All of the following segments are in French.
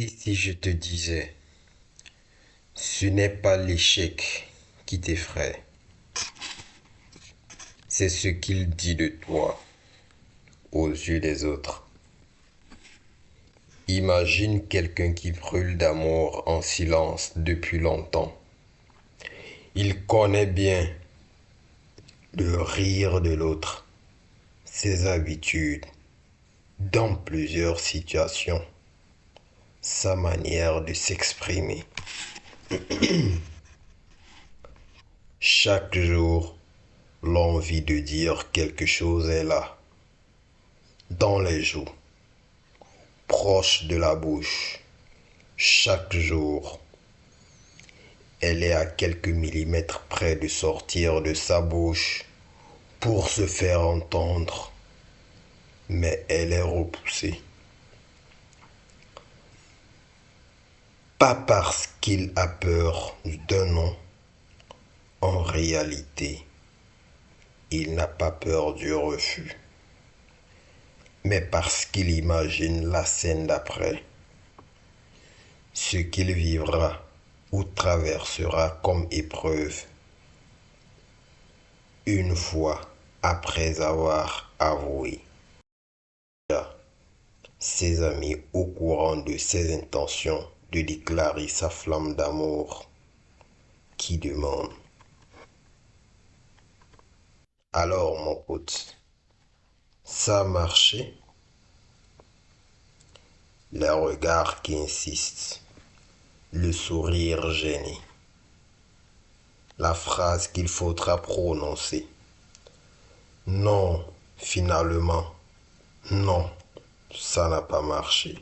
Et si je te disais, ce n'est pas l'échec qui t'effraie, c'est ce qu'il dit de toi aux yeux des autres. Imagine quelqu'un qui brûle d'amour en silence depuis longtemps. Il connaît bien le rire de l'autre, ses habitudes, dans plusieurs situations, sa manière de s'exprimer. Chaque jour, l'envie de dire quelque chose est là, dans les joues, proche de la bouche. Chaque jour, elle est à quelques millimètres près de sortir de sa bouche pour se faire entendre, mais elle est repoussée. Pas parce qu'il a peur d'un non, en réalité, il n'a pas peur du refus, mais parce qu'il imagine la scène d'après, ce qu'il vivra ou traversera comme épreuve une fois après avoir avoué ses amis au courant de ses intentions de déclarer sa flamme d'amour qui demande. Alors mon pote, ça a marché? Les regards qui insistent, le sourire gêné, la phrase qu'il faudra prononcer. Non, finalement, non, ça n'a pas marché.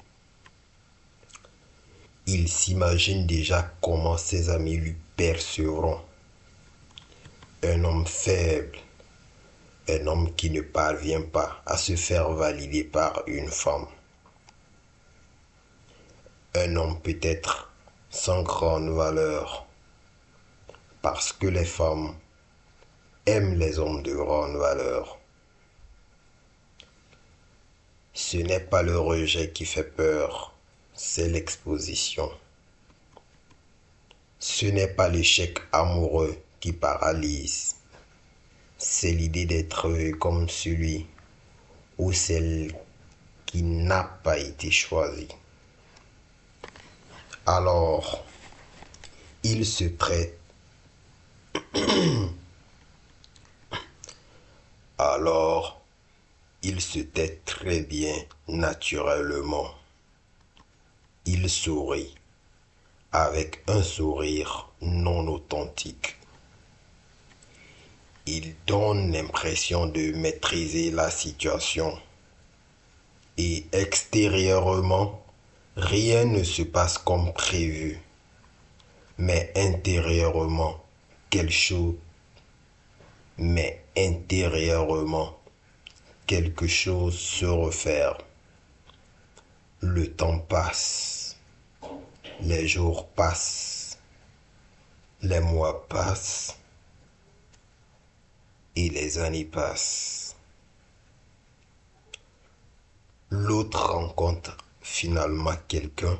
Il s'imagine déjà comment ses amis lui percevront. Un homme faible, un homme qui ne parvient pas à se faire valider par une femme. Un homme peut-être sans grande valeur, parce que les femmes aiment les hommes de grande valeur. Ce n'est pas le rejet qui fait peur, c'est l'exposition. Ce n'est pas l'échec amoureux qui paralyse, c'est l'idée d'être vu comme celui ou celle qui n'a pas été choisi. Alors, il se traite. Alors, il se tait très bien naturellement. Il sourit avec un sourire non authentique. Il donne l'impression de maîtriser la situation. Et extérieurement, rien ne se passe comme prévu. Mais intérieurement, quelque chose, mais intérieurement, quelque chose se referme. Le temps passe, les jours passent, les mois passent et les années passent. L'autre rencontre finalement quelqu'un.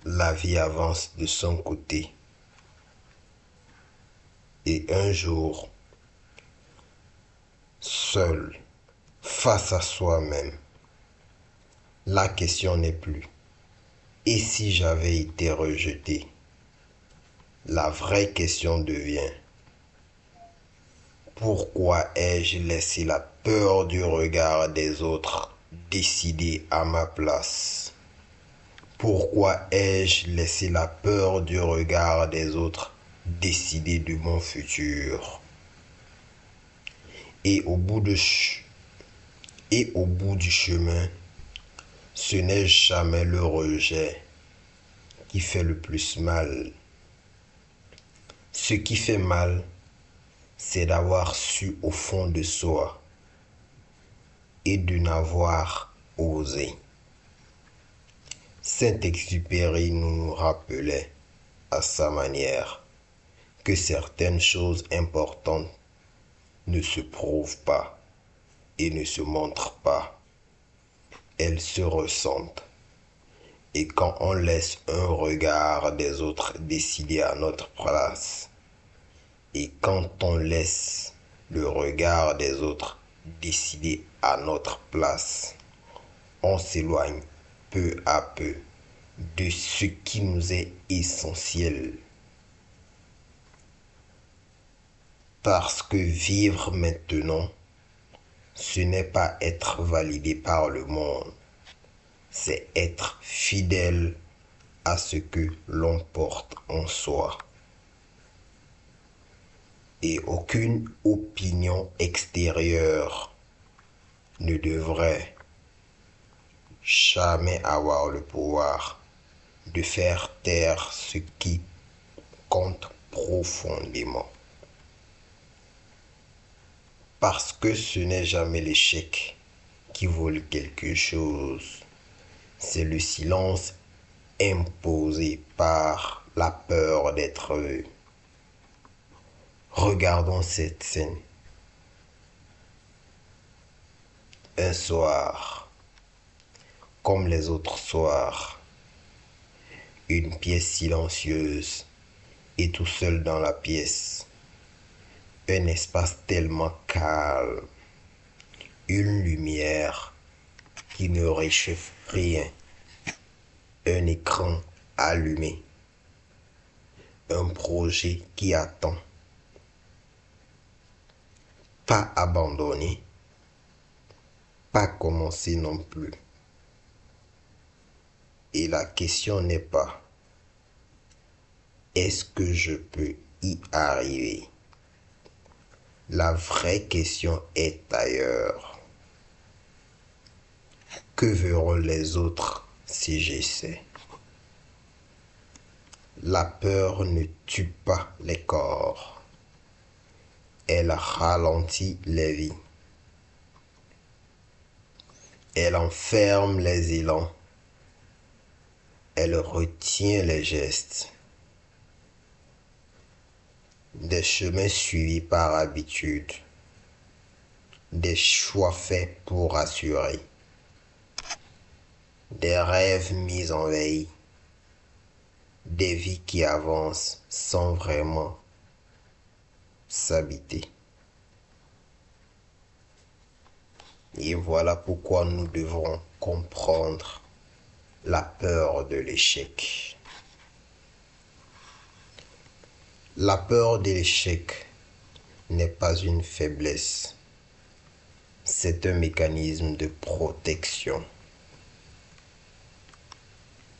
La vie avance de son côté. Et un jour, seul, face à soi-même, la question n'est plus « et si j'avais été rejeté ?» La vraie question devient « pourquoi ai-je laissé la peur du regard des autres décider à ma place ?» Pourquoi ai-je laissé la peur du regard des autres décider de mon futur? Et au bout du chemin, ce n'est jamais le rejet qui fait le plus mal. Ce qui fait mal, c'est d'avoir su au fond de soi et de n'avoir osé. Saint-Exupéry nous rappelait à sa manière que certaines choses importantes ne se prouvent pas et ne se montrent pas. Elles se ressentent. et quand on laisse un regard des autres décider à notre place, et quand on laisse le regard des autres décider à notre place, on s'éloigne peu à peu de ce qui nous est essentiel. Parce que vivre maintenant, ce n'est pas être validé par le monde, c'est être fidèle à ce que l'on porte en soi. Et aucune opinion extérieure ne devrait jamais avoir le pouvoir de faire taire ce qui compte profondément. Parce que ce n'est jamais l'échec qui vole quelque chose, c'est le silence imposé par la peur d'être vu. Regardons cette scène. Un soir, comme les autres soirs, une pièce silencieuse et tout seul dans la pièce. Un espace tellement calme, une lumière qui ne réchauffe rien, un écran allumé, un projet qui attend. Pas abandonné, pas commencé non plus. Et la question n'est pas est-ce que je peux y arriver? La vraie question est ailleurs. Que verront les autres si j'essaie? La peur ne tue pas les corps. Elle ralentit les vies. Elle enferme les élans. Elle retient les gestes. Des chemins suivis par habitude. Des choix faits pour assurer. Des rêves mis en veille. Des vies qui avancent sans vraiment s'habiter. Et voilà pourquoi nous devrons comprendre la peur de l'échec. La peur de l'échec n'est pas une faiblesse, c'est un mécanisme de protection.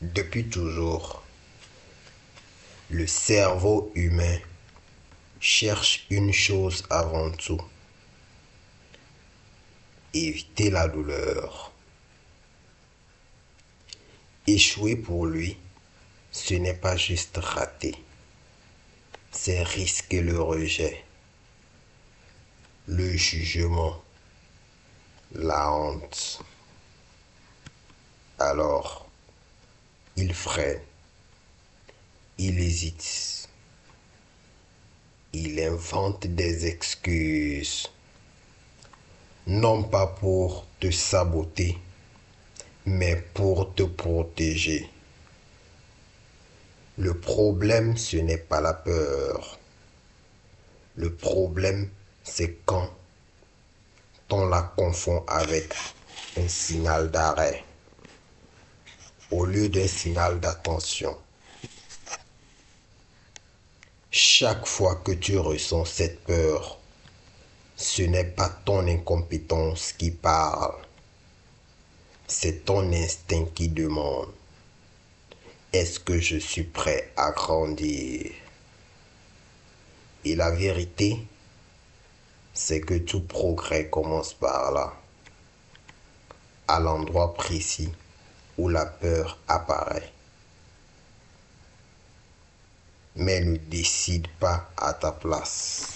Depuis toujours, le cerveau humain cherche une chose avant tout: éviter la douleur. Échouer pour lui, ce n'est pas juste rater, c'est risquer le rejet, le jugement, la honte. Alors, il freine, il hésite, il invente des excuses, non pas pour te saboter, mais pour te protéger. Le problème, ce n'est pas la peur. Le problème, c'est quand on la confond avec un signal d'arrêt au lieu d'un signal d'attention. Chaque fois que tu ressens cette peur, ce n'est pas ton incompétence qui parle, c'est ton instinct qui demande: est-ce que je suis prêt à grandir? Et la vérité, c'est que tout progrès commence par là, à l'endroit précis où la peur apparaît. Mais ne décide pas à ta place.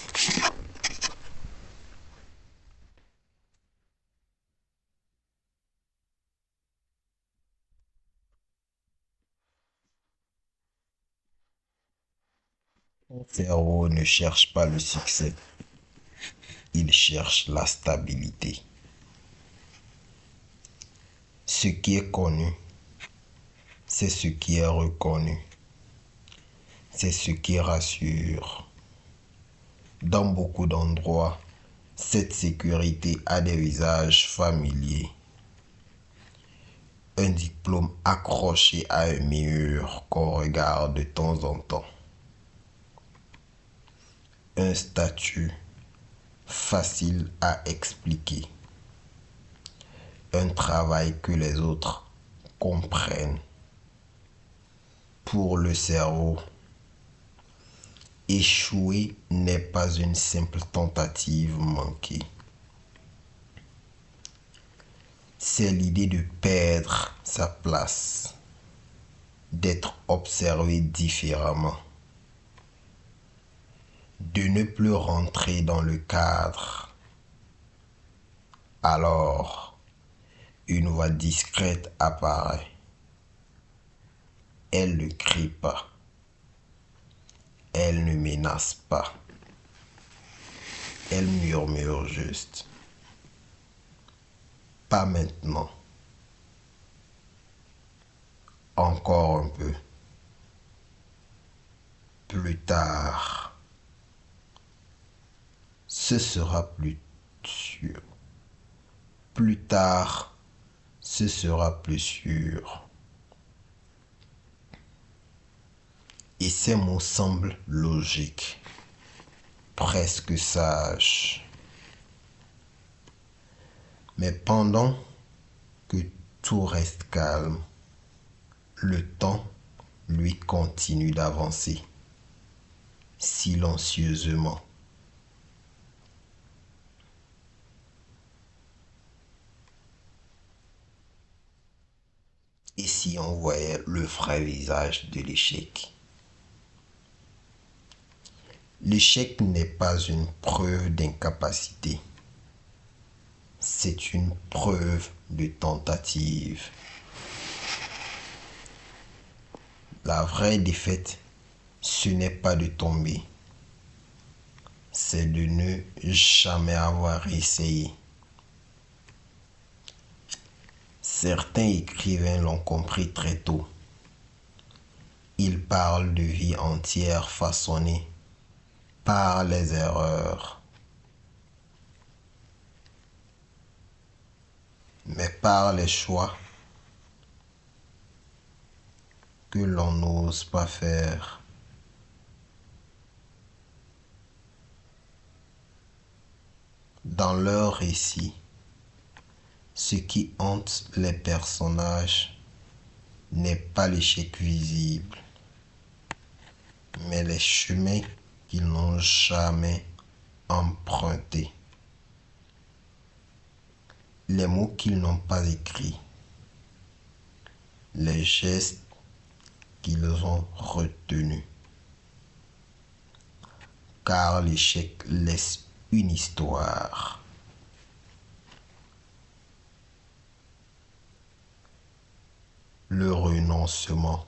Ton cerveau ne cherche pas le succès, il cherche la stabilité. Ce qui est connu, c'est ce qui est reconnu. C'est ce qui rassure. Dans beaucoup d'endroits, cette sécurité a des visages familiers. Un diplôme accroché à un mur qu'on regarde de temps en temps. Un statut facile à expliquer. Un travail que les autres comprennent. Pour le cerveau, échouer n'est pas une simple tentative manquée. C'est l'idée de perdre sa place, d'être observé différemment, de ne plus rentrer dans le cadre. Alors, une voix discrète apparaît. Elle ne crie pas. Elle ne menace pas. Elle murmure juste. Pas maintenant. Encore un peu. Plus tard. Ce sera plus sûr. Plus tard, ce sera plus sûr. Et ces mots semblent logiques, presque sages. Mais pendant que tout reste calme, le temps, lui, continue d'avancer, silencieusement. Et si on voyait le vrai visage de l'échec? L'échec n'est pas une preuve d'incapacité. C'est une preuve de tentative. La vraie défaite, ce n'est pas de tomber. C'est de ne jamais avoir essayé. Certains écrivains l'ont compris très tôt. Ils parlent de vie entière façonnée par les erreurs, mais par les choix que l'on n'ose pas faire. Dans leur récit, ce qui hante les personnages n'est pas l'échec visible, mais les chemins qu'ils n'ont jamais empruntés, les mots qu'ils n'ont pas écrits, les gestes qu'ils ont retenus. Car l'échec laisse une histoire. Le renoncement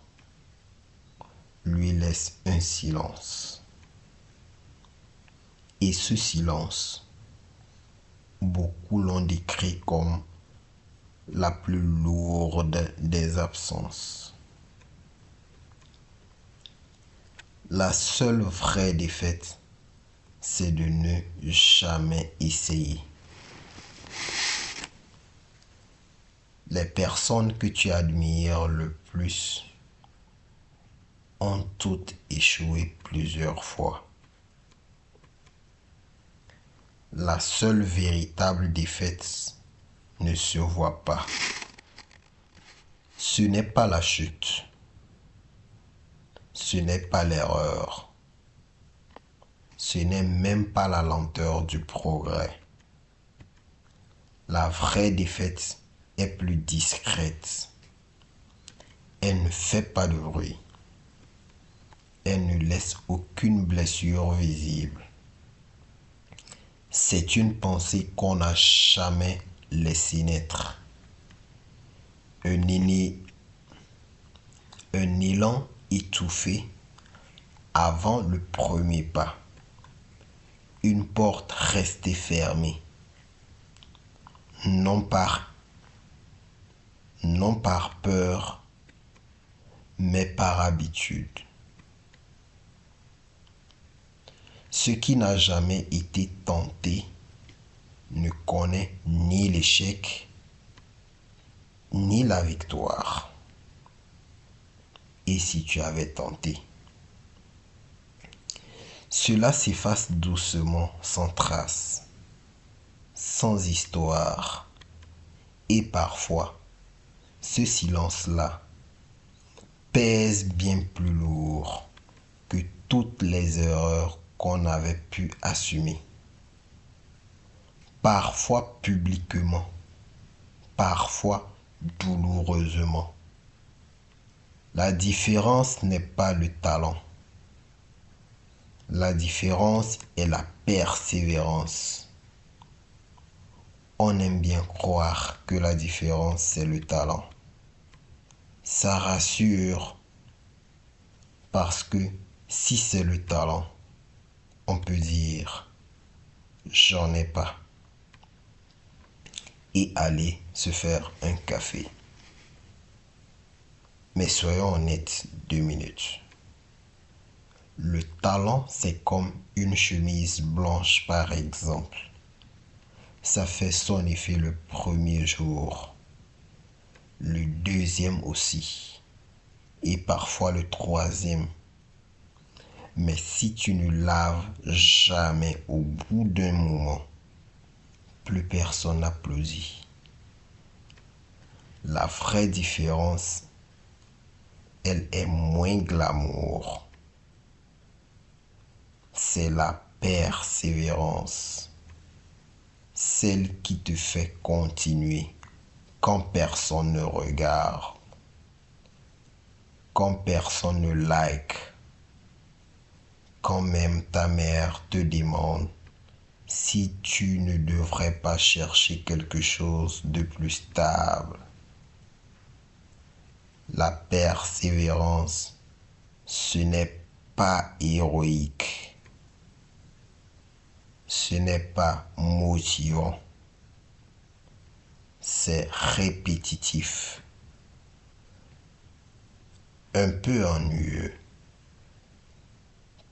lui laisse un silence. Et ce silence, beaucoup l'ont décrit comme la plus lourde des absences. La seule vraie défaite, c'est de ne jamais essayer. Les personnes que tu admires le plus ont toutes échoué plusieurs fois. La seule véritable défaite ne se voit pas. Ce n'est pas la chute. Ce n'est pas l'erreur. Ce n'est même pas la lenteur du progrès. La vraie défaite est plus discrète. Elle ne fait pas de bruit. Elle ne laisse aucune blessure visible. C'est une pensée qu'on n'a jamais laissé naître. Un élan étouffé avant le premier pas. Une porte restée fermée. Non par peur, mais par habitude. Ce qui n'a jamais été tenté ne connaît ni l'échec ni la victoire. Et si tu avais tenté? Cela s'efface doucement, sans trace, sans histoire. Et parfois, ce silence-là pèse bien plus lourd que toutes les erreurs qu'on avait pu assumer. Parfois publiquement, parfois douloureusement. La différence n'est pas le talent. La différence est la persévérance. On aime bien croire que la différence, c'est le talent. Ça rassure parce que si c'est le talent, on peut dire j'en ai pas et aller se faire un café. Mais soyons honnêtes 2 minutes. Le talent, c'est comme une chemise blanche par exemple. Ça fait son effet le premier jour, le deuxième aussi, et parfois le troisième. Mais si tu ne laves jamais au bout d'un moment, plus personne n'applaudit. La vraie différence, elle est moins glamour. C'est la persévérance. Celle qui te fait continuer quand personne ne regarde, quand personne ne like, quand même ta mère te demande si tu ne devrais pas chercher quelque chose de plus stable. La persévérance, ce n'est pas héroïque. Ce n'est pas motivant. C'est répétitif. Un peu ennuyeux.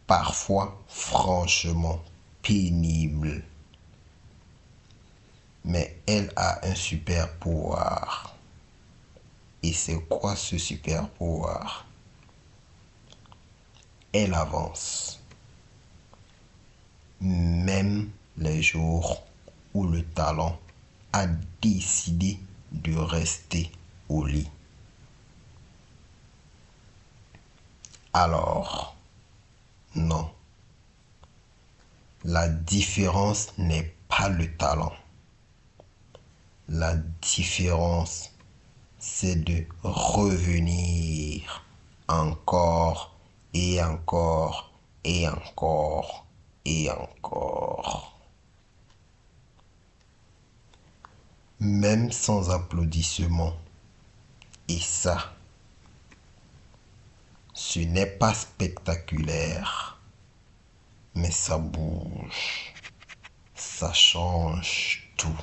Parfois franchement pénible. Mais elle a un super pouvoir. Et c'est quoi ce super pouvoir? Elle avance. Même les jours où le talent a décidé de rester au lit. Alors, non. La différence n'est pas le talent. La différence, c'est de revenir encore et encore et encore et encore. Même sans applaudissements. Et ça, ce n'est pas spectaculaire, mais ça bouge. Ça change tout.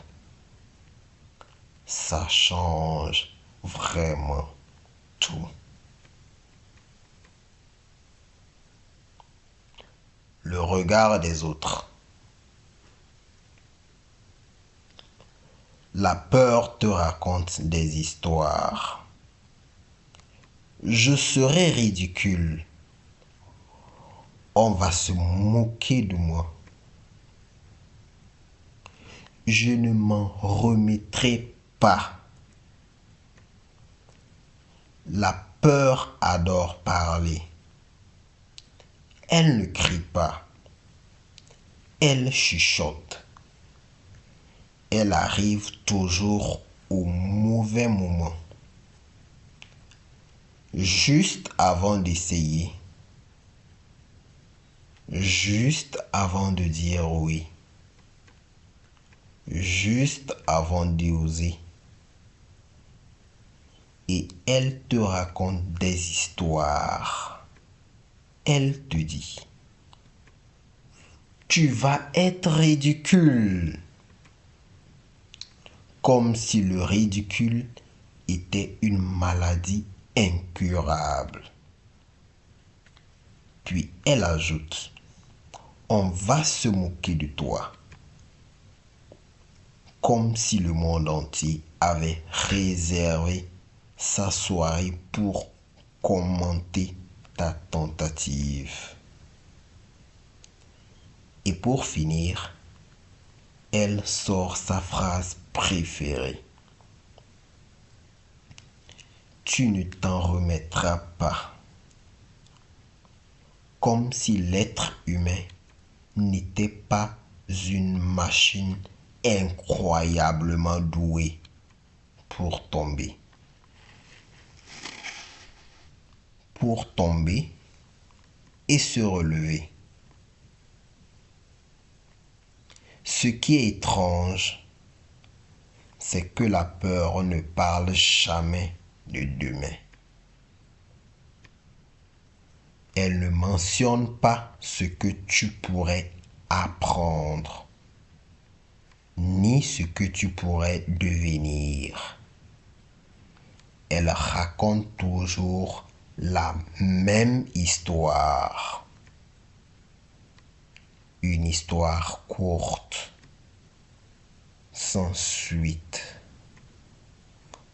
Ça change vraiment tout. Le regard des autres. La peur te raconte des histoires. Je serai ridicule. On va se moquer de moi. Je ne m'en remettrai pas. La peur adore parler. Elle ne crie pas. Elle chuchote. Elle arrive toujours au mauvais moment. Juste avant d'essayer. Juste avant de dire oui. Juste avant d'oser. Et elle te raconte des histoires. Elle te dit, tu vas être ridicule. Comme si le ridicule était une maladie incurable. Puis elle ajoute, on va se moquer de toi, comme si le monde entier avait réservé sa soirée pour commenter ta tentative. Et pour finir, elle sort sa phrase préférée. Tu ne t'en remettras pas. Comme si l'être humain n'était pas une machine incroyablement douée pour tomber. Pour tomber et se relever. Ce qui est étrange, c'est que la peur ne parle jamais de demain. Elle ne mentionne pas ce que tu pourrais apprendre, ni ce que tu pourrais devenir. Elle raconte toujours la même histoire. Une histoire courte, sans suite,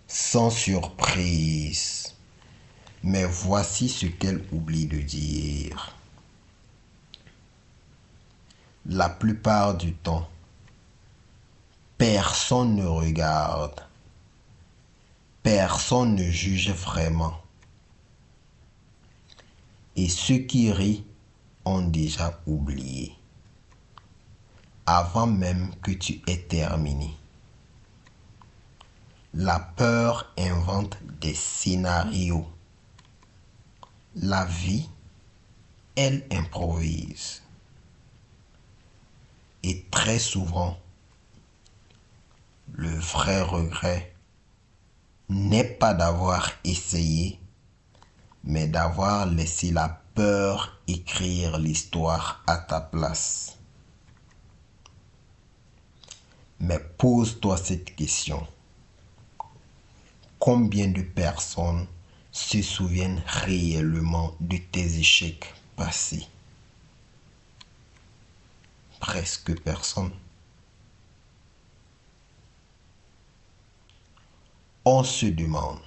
sans surprise. Mais voici ce qu'elle oublie de dire. La plupart du temps, personne ne regarde, personne ne juge vraiment. Et ceux qui rient ont déjà oublié, avant même que tu aies terminé. La peur invente des scénarios. La vie, elle improvise. Et très souvent, le vrai regret n'est pas d'avoir essayé, mais d'avoir laissé la peur écrire l'histoire à ta place. Mais pose-toi cette question. Combien de personnes se souviennent réellement de tes échecs passés? Presque personne. On se demande,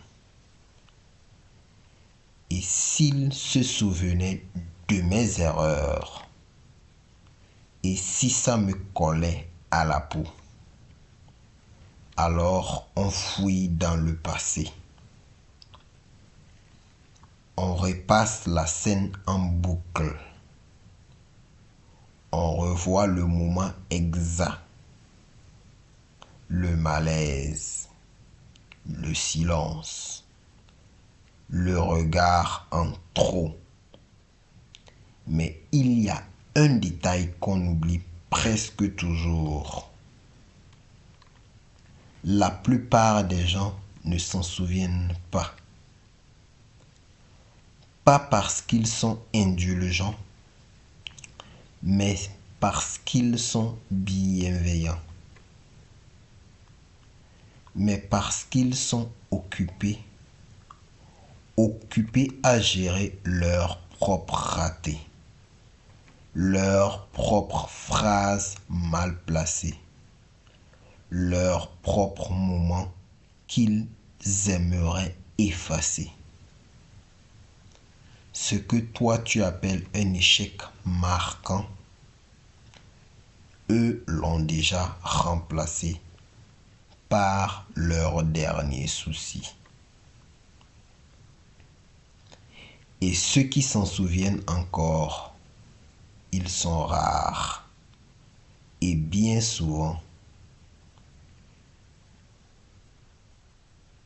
et s'il se souvenait de mes erreurs, et si ça me collait à la peau? Alors on fouille dans le passé. On repasse la scène en boucle. On revoit le moment exact, le malaise, le silence, le regard en trop. Mais il y a un détail qu'on oublie presque toujours. La plupart des gens ne s'en souviennent pas. Pas parce qu'ils sont indulgents, mais parce qu'ils sont bienveillants. Mais parce qu'ils sont occupés à gérer leurs propres ratés, leurs propres phrases mal placées, leurs propres moments qu'ils aimeraient effacer. Ce que toi tu appelles un échec marquant, eux l'ont déjà remplacé par leur dernier souci. Et ceux qui s'en souviennent encore, ils sont rares. Et bien souvent,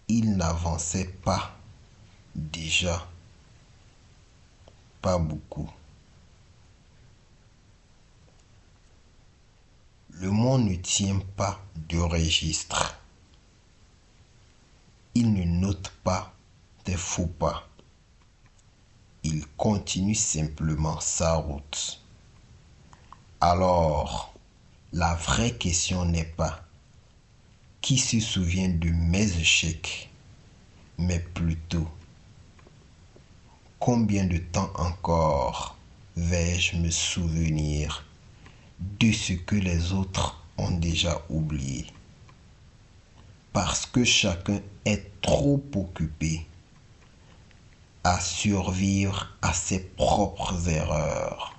ils n'avançaient pas déjà, pas beaucoup. Le monde ne tient pas de registre. Il ne note pas tes faux pas. Il continue simplement sa route. Alors, la vraie question n'est pas qui se souvient de mes échecs, mais plutôt Combien de temps encore vais-je me souvenir de ce que les autres ont déjà oublié? Parce que chacun est trop occupé à survivre à ses propres erreurs.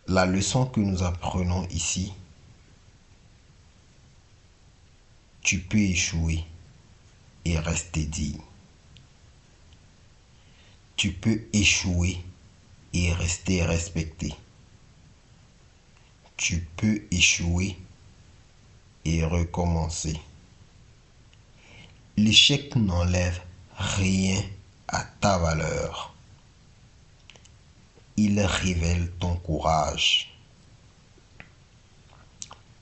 La leçon que nous apprenons ici, tu peux échouer et rester digne. Tu peux échouer et rester respecté. Tu peux échouer et recommencer. L'échec n'enlève rien à ta valeur. Il révèle ton courage.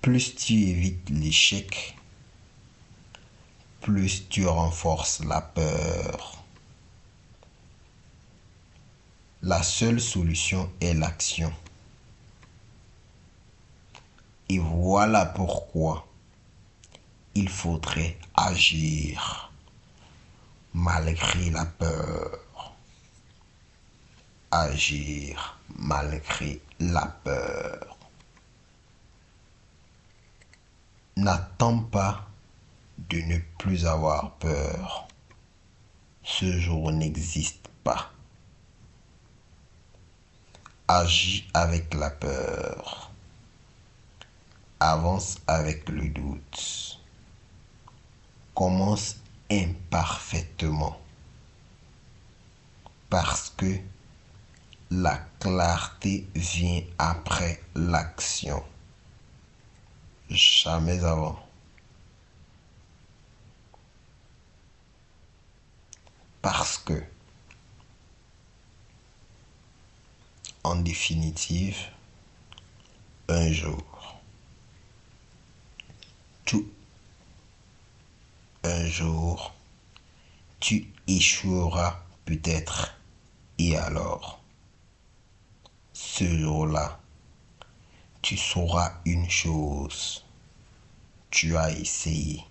Plus tu évites l'échec, plus tu renforces la peur. La seule solution est l'action. Et voilà pourquoi il faudrait agir malgré la peur. Agir malgré la peur. N'attends pas de ne plus avoir peur. Ce jour n'existe pas. Agis avec la peur. Avance avec le doute. Commence imparfaitement. Parce que la clarté vient après l'action. Jamais avant. Parce que, en définitive, un jour, tu échoueras peut-être. Et alors, ce jour-là, tu sauras une chose. Tu as essayé.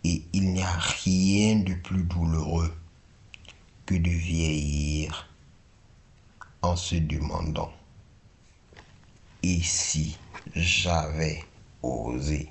Et il n'y a rien de plus douloureux que de vieillir en se demandant: et si j'avais osé?